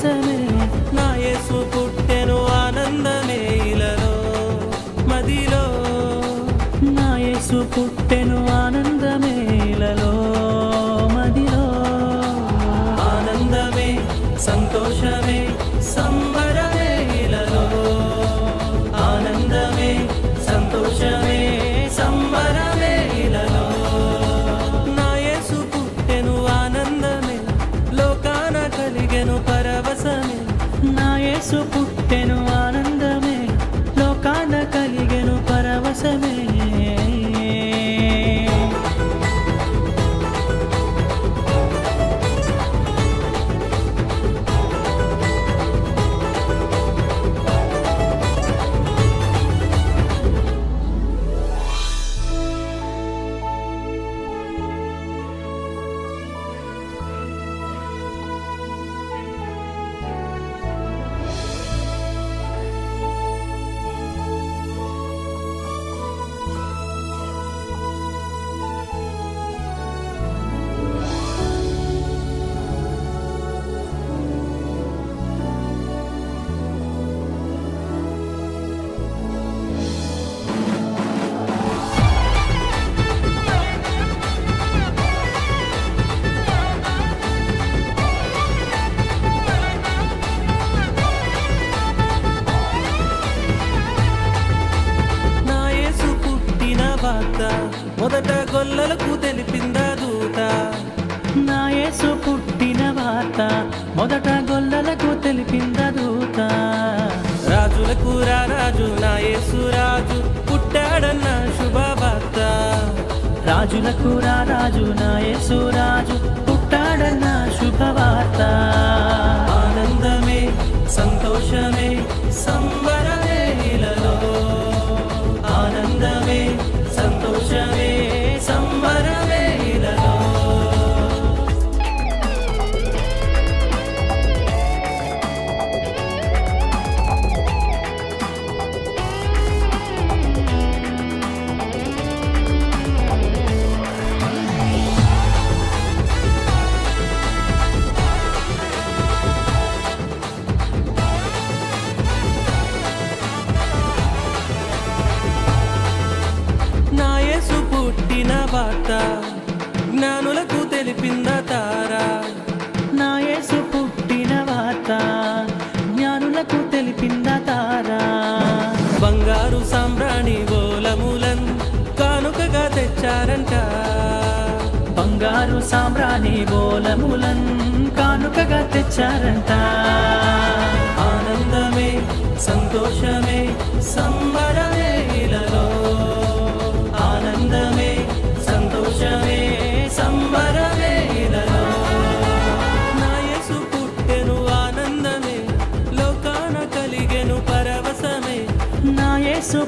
పరవశమే. నా యేసు పుట్టెను ఆనందమే ఇలలో మదిలో. నా యేసు పుట్టెను ఆనందమే ఇలలో మదిలో. ఆనందమే సంతోషమే సంబరమే ఇలలో. ఆనందమే సంతోషమే సంబరమే ఇలలో. నా యేసు పుట్టెను ఆనందమే లోకాన కలిగెను పరవశమే. నా యేసు పుట్టెను ఆనందమే లోకాన కలిగెను పరవశమే. మొదట గొల్లలకు తెలిపిందా దూత. నా యేసు పుట్టిన వార్త మొదట గొల్లలకు తెలిపిందా దూత. రాజులకు రారాజు నా యేసు రాజు పుట్టాడన్న శుభవార్త. రాజులకు రారాజు నా యేసు రాజు పుట్టాడన్న శుభవార్త. ఆనందమే సంతోషమే సంబరమే ఇలలో. ఆనందమే సంతోషమే సంబరమే ఇలలో. నా యేసు పుట్టిన వార్త జ్ఞానులకు తెలిపిందా తారా. నా యేసు పుట్టిన వార్త జ్ఞానులకు తెలిపిందా తారా. బంగారు సాంబ్రాణి బోలములన్ కానుకగా తెచ్చారంట. బంగారు సాంబ్రాణి బోలములన్ కానుకగా తెచ్చారంట. ఆనందమే సంతోషమే సంబరమే ఇలలో. ఆనందమే సంతోషమే సంబరమే ఇలలో. నా యేసు పుట్టెను ఆనందమే లోకాన కలిగెను పరవశమే. నా యేసు